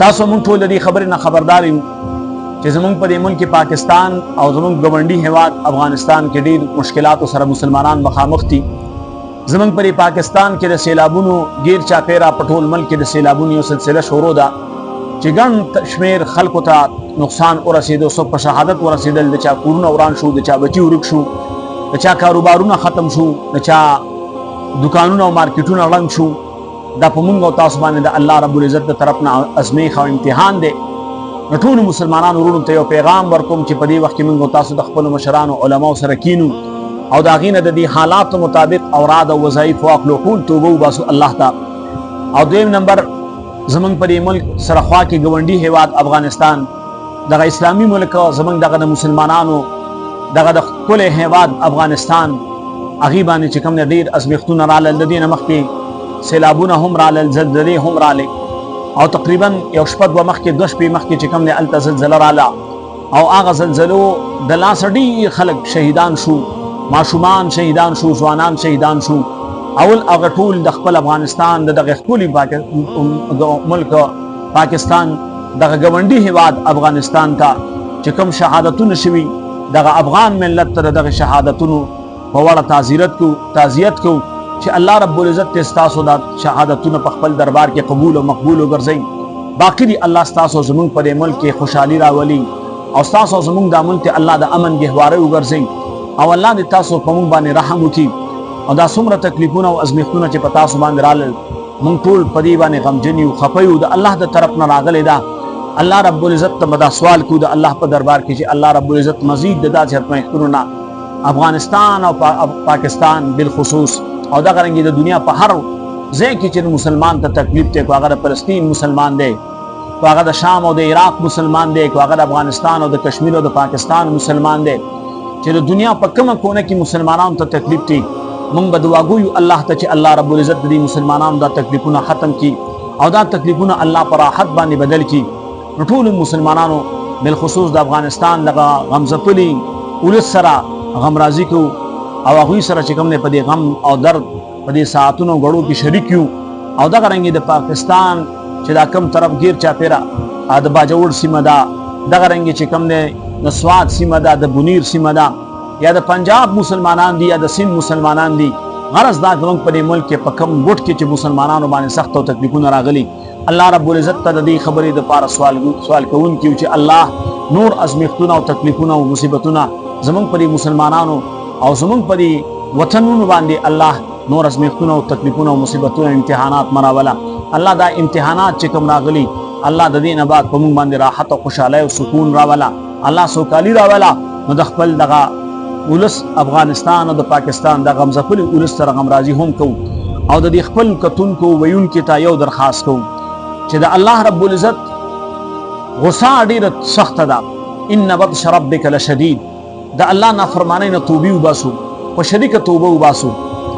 تاسو مونږ ټول د دې خبرې نه خبردار یو چې زمونږ په دې ملک پاکستان او زمونږ ګاونډي هیواد افغانستان کې ډېر مشکلاتو سره مسلمانان مخامخ دي. زمونږ په پاکستان کې د سیلابونو غیر چاپیره په ټول ملک کې د سیلابونو یو سلسله شروع ده چې ګڼ شمېر خلکو ته نقصان ورسېدو، څوک په شهادت ورسېدل، د چا کورونه وران شو، د چا بچي ورک شو، د چا کاروبارونه ختم شو، د چا دکانونه او مارکیټونه ړنګ شو. دا په مونږ او تاسو باندې د الله رب العزت د طرف نه ازمیښت او امتحان دی. نو ټولو مسلمانانو وروڼو ته یو پیغام ورکوم چې په دې وخت کې مونږ او تاسو د خپلو مشرانو علماو سره کینو او د هغې نه د دې حالاتو مطابق اوراد او وظایف واخلو، ټول توبه وباسو الله ته. او دویم نمبر زمونږ په دې ملک سره خوا کې ګاونډي هیواد افغانستان، دغه اسلامي ملک زمونږ دغه د مسلمانانو دغه د ښکلی هیواد افغانستان هغې باندې چې کوم ډېر ازمیښتونه رالل، د دې نه مخکې سیلابونه هم رالل، زلزلې هم رالې، او تقریبا یو شپه دوه مخکې 2 شپې مخکې چې کوم دی هلته زلزله راله او هغه زلزلو د لاسه ډېر خلک شهیدان شو، ماشومان شهیدان شو، ځوانان شهیدان شو. اول هغه ټول د خپل افغانستان د دغه ښکلي ملک پاکستان دغه ګاونډي هیواد افغانستان ته چې کوم شهادتونه شوي، دغه افغان ملت ته دغه شهادتونو په وړه تعزیت کو چې الله رب العزت ستاسو د شهادتونو په خپل دربار کې قبول او مقبول وګرځوي. باقي دی الله ستاسو زمونږ په دې ملک کې خوشحالي راولي او ستاسو زمونږ د ملک الله د امن ګهواره وګرځوي او الله دې تاسو په مونږ باندې رحم وکړي. او دا څومره تکلیفونه او ازمیښتونه چې په تاسو باندې رالل، مونږ ټول په دې باندې غمجن یو، خفه یو، د الله د طرف نه راغلی دا. الله رب العزت ته به دا سوال کوو د الله په دربار کې چې الله رب العزت مزید د داسې ازمیښتونو نه افغانستان او پاکستان بالخصوص او دغه رنګې د دنیا په هر ځای کې چې مسلمان ته تکلیف دی، کو هغه د فلسطین مسلمان دی، کو هغه د شام او د عراق مسلمان دی، کو هغه د افغانستان او د کشمیر او د پاکستان مسلمان دی، چې د دنیا په کومه کونه کې مسلمانانو ته تکلیف دی، مونږ به دعا کوو الله ته چې الله رب العزت د مسلمانانو دا تکلیفونه ختم کړي او دا تکلیفونه الله په راحت باندې بدل کړي. نو ټول مسلمانانو بالخصوص د افغانستان دغه غمځپلي ولس سره غمرازي کوو او هغوی سره چې کوم دی په دې غم او درد په دې ساعتونو غړو کې شریک یو. او دغه رنګې د پاکستان چې دا کم طرف غیر چاپیره د باجوړ سیمه ده، دغه رنګې چې کوم دی د سوات سیمه ده، د بنیر سیمه ده، یا د پنجاب مسلمانان دي یا د سند مسلمانان دي، غرض دا زموږ په دې ملک کې په کم ګوټ کې چې مسلمانانو باندې سخت او تکلیفونه راغلي، الله رب العزت ته د دې خبرې دپاره سوال کوونکي چې الله نور ازمیښتونه او تکلیفونه او مصیبتونه زموږ په دې مسلمانانو او زمونږ په دې وطنونو باندې الله نور ازمیښتونه او تکلیفونه او مصیبتونه امتحانات مراوله. الله دا امتحانات چې کوم راغلي الله د دې نه بعد په مونږ باندې راحت او خوشحالۍ او سکون راوله، الله سوکالي راوله. نو د خپل دغه ولس افغانستان او د پاکستان د غمځپلي ولس سره غمرازي هم کوو او د دې خپل کتونکو ویونکو ته یو درخواست کوو چې د الله رب العزت غصه ډېره سخته ده. ان بطش ربک لشدید، د الله نافرمانی نه توبې وباسو، په شریکه توبه وباسو،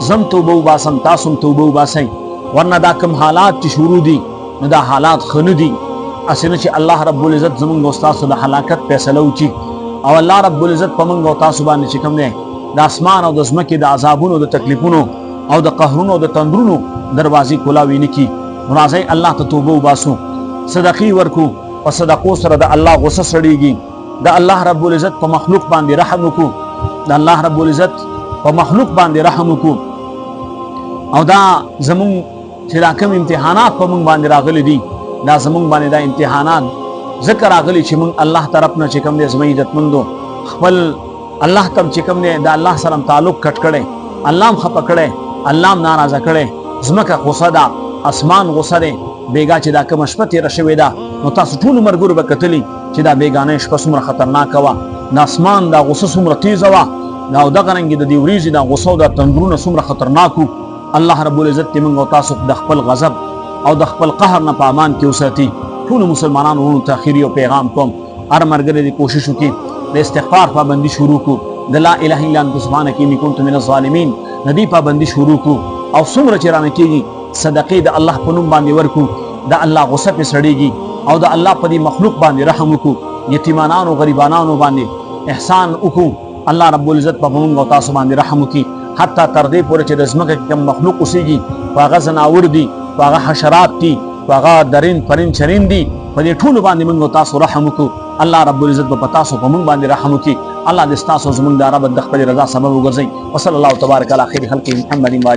زم توبه وباسم، تاسو هم توبه وباسئ، ورنه دا کوم حالات چې شروع دي نو دا حالات ښه نه دي. هسې نه چې الله رب العزت زمونږ او ستاسو د هلاکت فیصله وکړي او الله رب العزت په موږ او تاسو باندې چې کوم دی د اسمان او د ځمکې د عذابونو د تکلیفونو او د قهرونو او د تندرونو دروازې کولاوي نه کړي. نو راځئ الله ته توبه وباسو، صدقې ورکو، په صدقو سره د الله غصه سړېږي، د الله رب العزت په مخلوق باندې رحم وکړو، د الله رب العزت په مخلوق باندې رحم وکړو. او دا زمونږ چې دا کوم امتحانات په مونږ باندې راغلي دي، دا زمونږ باندې دا امتحانات ځکه راغلي چې مونږ الله طرف نه چې کوم دی زموږ عزتمندو خپل الله ته چې کوم دی د الله سره تعلق کټ کړی، الله هم خفه کړی، الله هم ناراضه کړی، ځمکه غصه ده، اسمان غصه دی. بیګا چې دا کومه شپه تېره شوې ده نو تاسو ټولو ملګرو به کتلي چې دا بیګانۍ شپه څومره خطرناکه وه، د اسمان دا غصه څومره تیزه وه، او دغه رنګې د دې وریځې دا غصه او دا تندرونه څومره خطرناک وو. الله رب العزت دې موږ او تاسو د خپل غضب او د خپل قهر نه په امان کې وساتي. ټولو مسلمانانو وروڼو ته اخري یو پیغام کوم، هر ملګری دې کوشش وکړي د استغفار پابندي شروع کړو، د لا اله الا انت سبحانک انی کنت من الظالمین د دې پابندي شروع کړو، او څومره چې رانه کېږي صدقې د الله په نوم باندې ورکړو، د الله غصه پې سړېږي او د الله په دې مخلوق باندې رحم وکړو، یتیمانانو غریبانانو باندې احسان وکړو. الله رب العزت په موږ او تاسو باندې رحم وکړي، حتی تر دې پورې چې د ځمکه کې کوم مخلوق اوسېږي، په هغه ځناور دي، په هغه حشرات دي، په هغه درین پرین چرین دي، په دې ټولو باندې موږ تاسو رحم وکړو الله رب العزت په تاسو په موږ باندې رحم وکړي الله دې تاسو زموږ د رب د خپل رضا سبب وګرځي وصلی الله تبارک علی خیر خلق محمد و